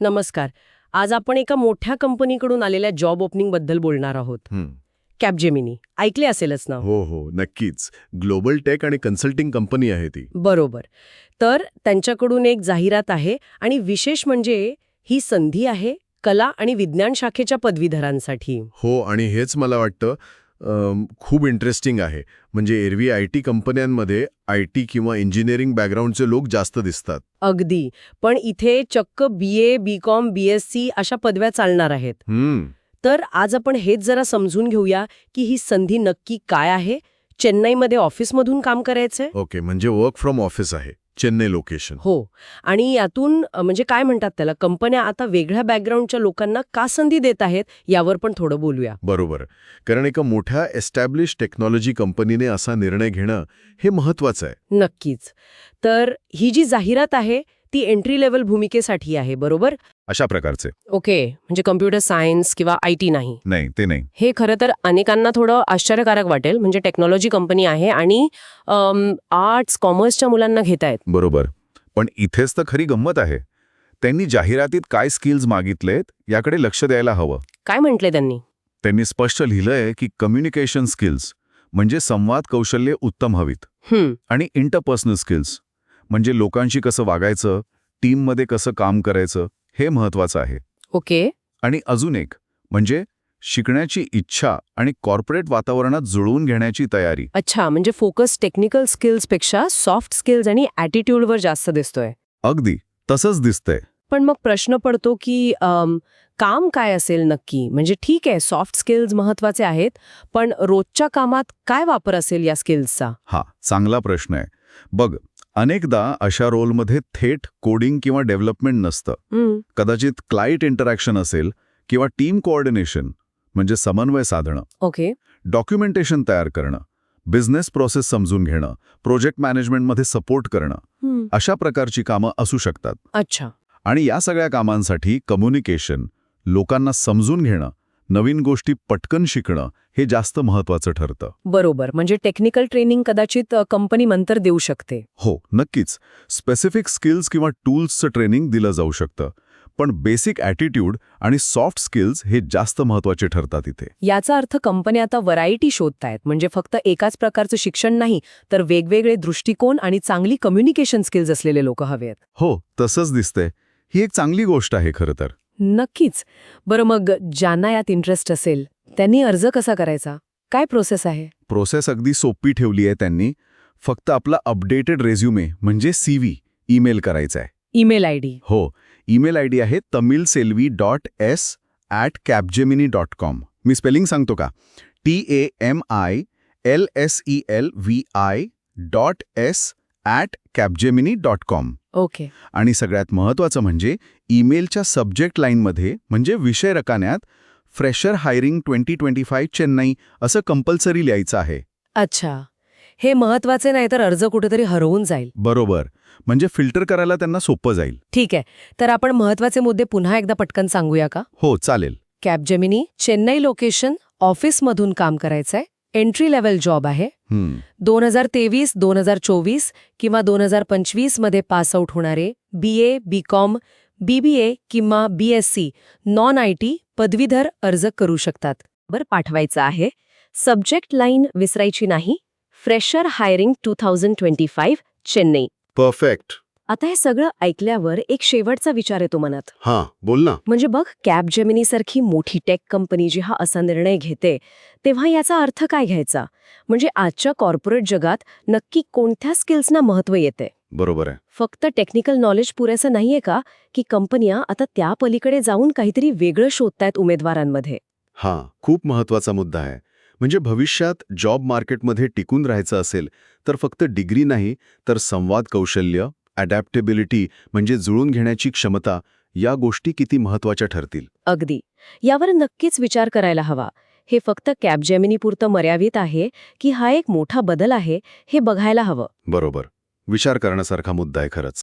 नमस्कार. आज आपण एका मोठ्या कंपनीकडून आलेल्या जॉब ओपनिंग बद्दल बोलणार आहोत. कॅपजेमिनी ऐकले असेलच ना? हो हो नक्कीच. ग्लोबल टेक आणि कन्सल्टिंग कंपनी आहे ती. बरोबर. तर त्यांच्याकडून एक जाहिरात आहे आणि विशेष म्हणजे ही संधी आहे कला आणि विज्ञान शाखेच्या पदवीधरांसाठी. हो, आणि हेच मला वाटतं खूप इंटरेस्टिंग आहे. म्हणजे एरवी आय.टी. कंपन्यांमध्ये आय.टी. किंवा इंजिनिअरिंग बॅकग्राऊंडचे लोक जास्त दिसतात. अगदी. पण इथे चक्क BA, BCom, BSc अशा पदव्या चालणार आहेत. तर आज आपण हेच जरा समजून घेऊया की ही संधी नक्की काय आहे. चेन्नईमध्ये ऑफिसमधून काम करायचंय. ओके, म्हणजे वर्क फ्रॉम ऑफिस आहे. चेन्नई लोकेशन. हो. आणि यातून म्हणजे काय म्हणतात त्याला, कंपन्या आता वेगळ्या बॅकग्राऊंडच्या लोकांना का संधी देत आहेत यावर पण थोडं बोलूया. बरोबर. कारण एका मोठ्या एस्टॅब्लिश टेक्नॉलॉजी कंपनीने असा निर्णय घेणं हे महत्वाचं आहे. नक्कीच. तर ही जी जाहिरात आहे ती एंट्री लेव्हल भूमिकेसाठी आहे, बरोबर? अशा प्रकारचे. ओके. म्हणजे कम्प्युटर सायन्स किंवा IT नाही. नाही, ते नाही. हे खरं तर अनेकांना थोडं आश्चर्यकारक वाटेल. म्हणजे टेक्नॉलॉजी कंपनी आहे आणि आर्ट्स कॉमर्सच्या मुलांना घेतायत. बरोबर. पण इथेच तर खरी गंमत आहे. त्यांनी जाहिरातीत काय स्किल्स मागितलेत याकडे लक्ष द्यायला हवं. काय म्हटले त्यांनी? त्यांनी स्पष्ट लिहिलंय की कम्युनिकेशन स्किल्स म्हणजे संवाद कौशल्ये उत्तम हवीत, आणि इंटरपर्सनल स्किल्स म्हणजे लोकांशी कसं वागायचं, टीममध्ये कसं काम करायचं हे महत्वाचं आहे. ओके. आणि अजून एक म्हणजे शिकण्याची इच्छा आणि कॉर्पोरेट वातावरणात जुळवून घेण्याची तयारी. अच्छा, म्हणजे फोकस टेक्निकल स्किल्सपेक्षा सॉफ्ट स्किल्स आणि ॲटिट्यूडवर जास्त दिसतोय. अगदी तसंच दिसतंय. पण मग प्रश्न पडतो की काम काय असेल नक्की? म्हणजे ठीक आहे, सॉफ्ट स्किल्स महत्वाचे आहेत, पण रोजच्या कामात काय वापर असेल या स्किल्सचा? हा चांगला प्रश्न आहे. बघ, अनेकदा अशा रोलमध्ये थेट कोडिंग किंवा डेव्हलपमेंट नसतं. कदाचित क्लायंट इंटरॅक्शन असेल किंवा टीम कोऑर्डिनेशन म्हणजे समन्वय साधणं, ओके, डॉक्युमेंटेशन तयार करणं, बिझनेस प्रोसेस समजून घेणं, प्रोजेक्ट मॅनेजमेंटमध्ये सपोर्ट करणं, अशा प्रकारची कामं असू शकतात. अच्छा. आणि या सगळ्या कामांसाठी कम्युनिकेशन, लोकांना समजून घेणं, नवीन गोष्टी पटकन शिकणं हे जास्त महत्वाचं ठरतं. बरोबर. म्हणजे टेक्निकल ट्रेनिंग कदाचित कंपनी नंतर देऊ शकते. हो, नक्कीच. स्पेसिफिक स्किल्स किंवा टूल्सचं ट्रेनिंग दिलं जाऊ शकतं, पण बेसिक ॲटिट्यूड आणि सॉफ्ट स्किल्स हे जास्त महत्वाचे ठरतात इथे. याचा अर्थ कंपन्या आता व्हरायटी शोधतायत. म्हणजे फक्त एकाच प्रकारचं शिक्षण नाही, तर वेगवेगळे दृष्टिकोन आणि चांगली कम्युनिकेशन स्किल्स असलेले लोक हवेत. हो, तसंच दिसतंय. ही एक चांगली गोष्ट आहे खरं तर. नक्कीच. बरं, मग ज्यांना यात इंटरेस्ट असेल त्यांनी अर्ज कसा करायचा? काय प्रोसेस आहे? प्रोसेस अगदी सोपी ठेवली आहे त्यांनी. फक्त आपला अपडेटेड रेझ्युमे म्हणजे CV ईमेल करायचा आहे. Email ID? हो, ईमेल ID आहे tamilselvi.s@capgemini.com. मी स्पेलिंग सांगतो का? tamilselvi.s@capgemini.com. ओके. आणि सगळ्यात महत्त्वाचं म्हणजे ईमेलच्या सब्जेक्ट लाईनमध्ये म्हणजे विषय रकान्यात फ्रेशर हायरिंग 2025 चेन्नई असं कंपल्सरी लिहायचं आहे. अच्छा. हे महत्वाचे नाही तर अर्ज कुठेतरी हरवून जाईल. बरोबर. म्हणजे फिल्टर करायला त्यांना सोपं जाईल. ठीक आहे. तर आपण महत्वाचे मुद्दे पुन्हा एकदा पटकन सांगूया का? हो, चालेल. कॅपजेमिनी चेन्नई लोकेशन, ऑफिसमधून काम करायचंय, एंट्री लेव्हल जॉब आहे. 2023, 2024 किंवा 2025 मध्ये पास आउट होणारे BA, BCom, BBA किंवा BSc नॉन IT पदवीधर अर्ज करू शकतात. बरं, पाठवायचं आहे. सब्जेक्ट लाईन विसरायची नाही. Fresher hiring 2025 Chennai. परफेक्ट. आता हे सगळं ऐकल्यावर एक शेवटचा विचार येतो मनात. हां, बोल ना. म्हणजे बघ, कॅपजेमिनी सारखी मोठी टेक कंपनी जी हा असा निर्णय घेते, तेव्हा याचा अर्थ काय घ्यायचा? म्हणजे आजच्या कॉर्पोरेट जगात नक्की कोणत्या स्किल्सना महत्त्व येते? बरोबर आहे. फक्त टेक्निकल नॉलेज पुरेसं नाहीये का, की कंपन्या आता त्या पलीकडे जाऊन काहीतरी वेगळं शोधतायत उमेदवारांमध्ये? हां, खूप महत्वाचा मुद्दा आहे. म्हणजे भविष्यात जॉब मार्केटमध्ये टिकून राहायचं असेल तर फक्त डिग्री नाही, तर संवाद कौशल्य, अडॅप्टेबिलिटी म्हणजे जुळून घेण्याची क्षमता, या गोष्टी किती महत्वाच्या ठरतील. अगदी. यावर नक्कीच विचार करायला हवा. हे फक्त कॅपजेमिनीपुरतं मर्यादित आहे की हा एक मोठा बदल आहे, हे बघायला हवं. बरोबर. विचार करण्यासारखा मुद्दा आहे खरंच.